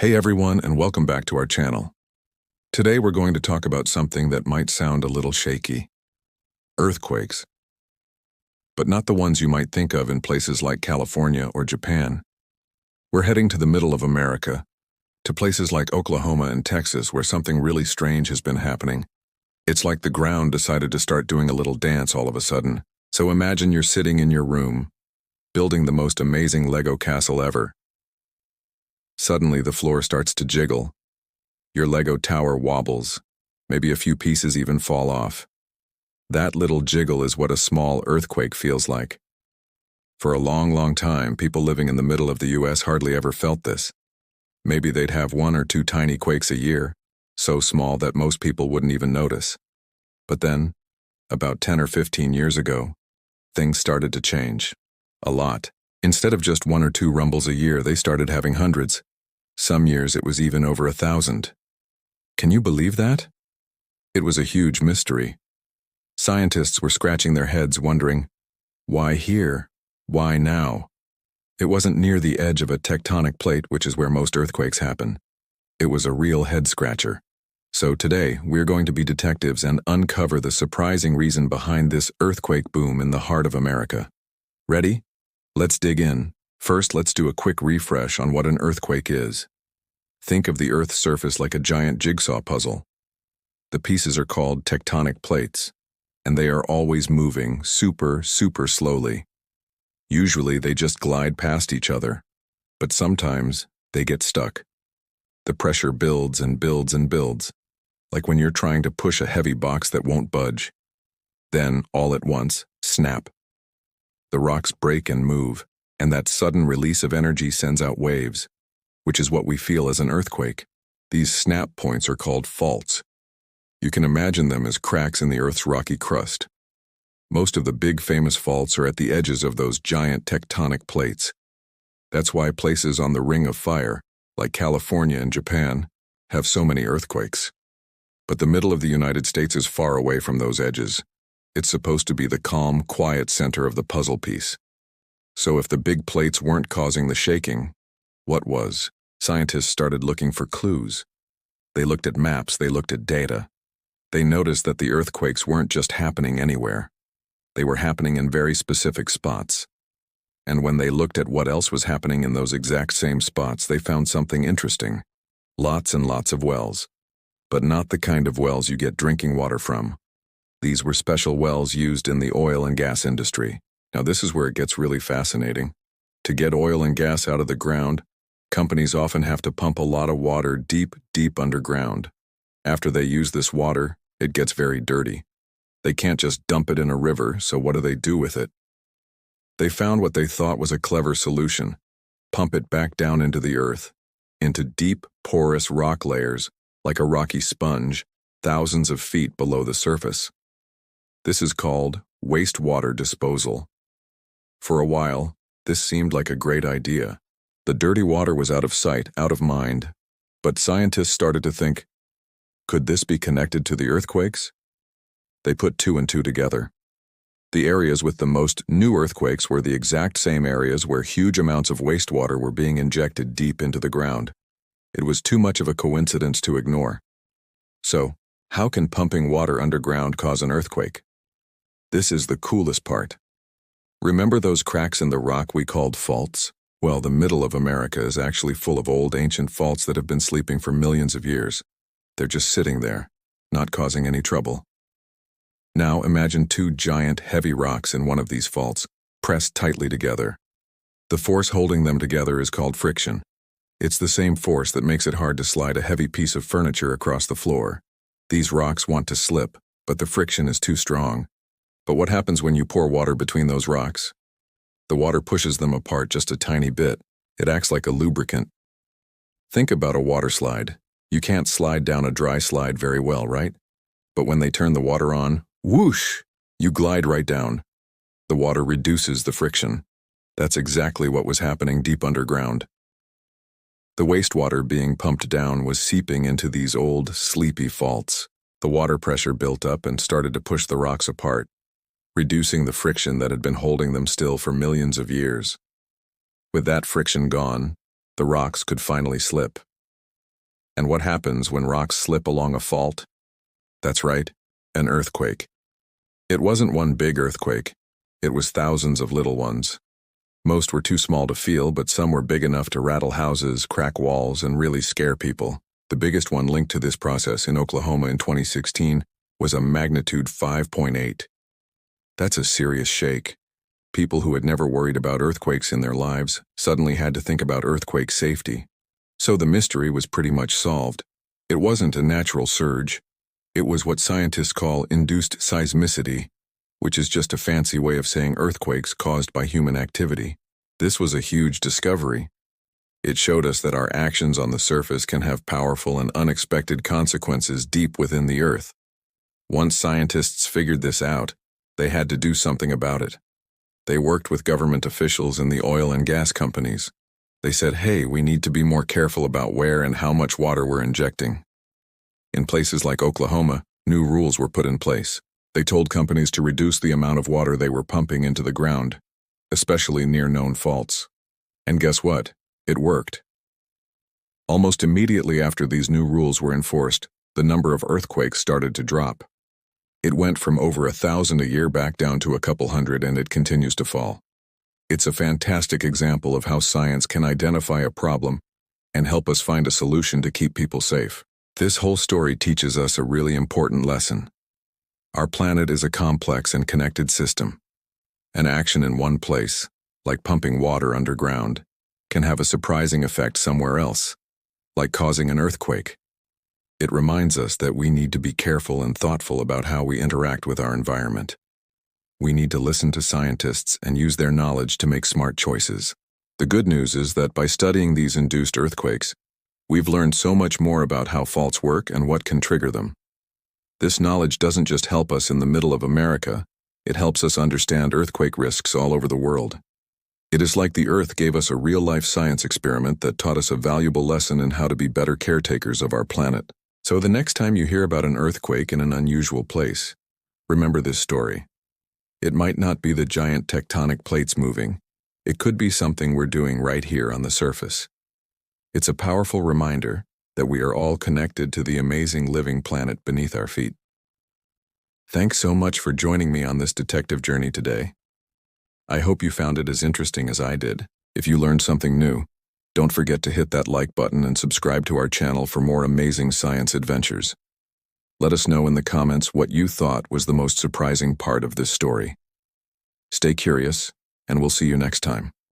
Hey everyone, and welcome back to our channel. Today we're going to talk about something that might sound a little shaky. Earthquakes. But not the ones you might think of in places like California or Japan. We're heading to the middle of America, to places like Oklahoma and Texas where something really strange has been happening. It's like the ground decided to start doing a little dance all of a sudden. So imagine you're sitting in your room, building the most amazing Lego castle ever. Suddenly, the floor starts to jiggle. Your Lego tower wobbles. Maybe a few pieces even fall off. That little jiggle is what a small earthquake feels like. For a long time, people living in the middle of the US hardly ever felt this. Maybe they'd have 1 or 2 tiny quakes a year, so small that most people wouldn't even notice. But then, about 10 or 15 years ago, things started to change. A lot. Instead of just 1 or 2 rumbles a year, they started having hundreds. Some years it was even over 1,000. Can you believe that? It was a huge mystery. Scientists were scratching their heads wondering, why here? Why now? It wasn't near the edge of a tectonic plate, which is where most earthquakes happen. It was a real head-scratcher. So today, we're going to be detectives and uncover the surprising reason behind this earthquake boom in the heart of America. Ready? Let's dig in. First, let's do a quick refresh on what an earthquake is. Think of the Earth's surface like a giant jigsaw puzzle. The pieces are called tectonic plates, and they are always moving super slowly. Usually, they just glide past each other, but sometimes they get stuck. The pressure builds and builds and builds, like when you're trying to push a heavy box that won't budge. Then, all at once, snap. The rocks break and move, and that sudden release of energy sends out waves, which is what we feel as an earthquake. These snap points are called faults. You can imagine them as cracks in the Earth's rocky crust. Most of the big famous faults are at the edges of those giant tectonic plates. That's why places on the Ring of Fire, like California and Japan, have so many earthquakes. But the middle of the United States is far away from those edges. It's supposed to be the calm, quiet center of the puzzle piece. So if the big plates weren't causing the shaking, what was? Scientists started looking for clues. They looked at maps, they looked at data. They noticed that the earthquakes weren't just happening anywhere. They were happening in very specific spots. And when they looked at what else was happening in those exact same spots, they found something interesting. Lots and lots of wells. But not the kind of wells you get drinking water from. These were special wells used in the oil and gas industry. Now this is where it gets really fascinating. To get oil and gas out of the ground, companies often have to pump a lot of water deep underground. After they use this water, it gets very dirty. They can't just dump it in a river, so what do they do with it? They found what they thought was a clever solution. Pump it back down into the earth, into deep, porous rock layers, like a rocky sponge, thousands of feet below the surface. This is called wastewater disposal. For a while, this seemed like a great idea. The dirty water was out of sight, out of mind. But scientists started to think, could this be connected to the earthquakes? They put 2 and 2 together. The areas with the most new earthquakes were the exact same areas where huge amounts of wastewater were being injected deep into the ground. It was too much of a coincidence to ignore. So, how can pumping water underground cause an earthquake? This is the coolest part. Remember those cracks in the rock we called faults? Well, the middle of America is actually full of old ancient faults that have been sleeping for millions of years. They're just sitting there, not causing any trouble. Now imagine 2 giant, heavy rocks in one of these faults, pressed tightly together. The force holding them together is called friction. It's the same force that makes it hard to slide a heavy piece of furniture across the floor. These rocks want to slip, but the friction is too strong. But what happens when you pour water between those rocks? The water pushes them apart just a tiny bit. It acts like a lubricant. Think about a water slide. You can't slide down a dry slide very well, right? But when they turn the water on, whoosh, you glide right down. The water reduces the friction. That's exactly what was happening deep underground. The wastewater being pumped down was seeping into these old, sleepy faults. The water pressure built up and started to push the rocks apart, reducing the friction that had been holding them still for millions of years. With that friction gone, the rocks could finally slip. And what happens when rocks slip along a fault? That's right, an earthquake. It wasn't one big earthquake. It was thousands of little ones. Most were too small to feel, but some were big enough to rattle houses, crack walls, and really scare people. The biggest one linked to this process in Oklahoma in 2016 was a magnitude 5.8. That's a serious shake. People who had never worried about earthquakes in their lives suddenly had to think about earthquake safety. So the mystery was pretty much solved. It wasn't a natural surge. It was what scientists call induced seismicity, which is just a fancy way of saying earthquakes caused by human activity. This was a huge discovery. It showed us that our actions on the surface can have powerful and unexpected consequences deep within the earth. Once scientists figured this out, they had to do something about it. They worked with government officials and the oil and gas companies. They said, hey, we need to be more careful about where and how much water we're injecting. In places like Oklahoma, new rules were put in place. They told companies to reduce the amount of water they were pumping into the ground, especially near known faults. And guess what? It worked. Almost immediately after these new rules were enforced, the number of earthquakes started to drop. It went from over 1,000 a year back down to a couple hundred, and it continues to fall. It's a fantastic example of how science can identify a problem and help us find a solution to keep people safe. This whole story teaches us a really important lesson. Our planet is a complex and connected system. An action in one place, like pumping water underground, can have a surprising effect somewhere else, like causing an earthquake. It reminds us that we need to be careful and thoughtful about how we interact with our environment. We need to listen to scientists and use their knowledge to make smart choices. The good news is that by studying these induced earthquakes, we've learned so much more about how faults work and what can trigger them. This knowledge doesn't just help us in the middle of America, it helps us understand earthquake risks all over the world. It is like the Earth gave us a real-life science experiment that taught us a valuable lesson in how to be better caretakers of our planet. So the next time you hear about an earthquake in an unusual place, remember this story. It might not be the giant tectonic plates moving. It could be something we're doing right here on the surface. It's a powerful reminder that we are all connected to the amazing living planet beneath our feet. Thanks so much for joining me on this detective journey today. I hope you found it as interesting as I did. If you learned something new, don't forget to hit that like button and subscribe to our channel for more amazing science adventures. Let us know in the comments what you thought was the most surprising part of this story. Stay curious, and we'll see you next time.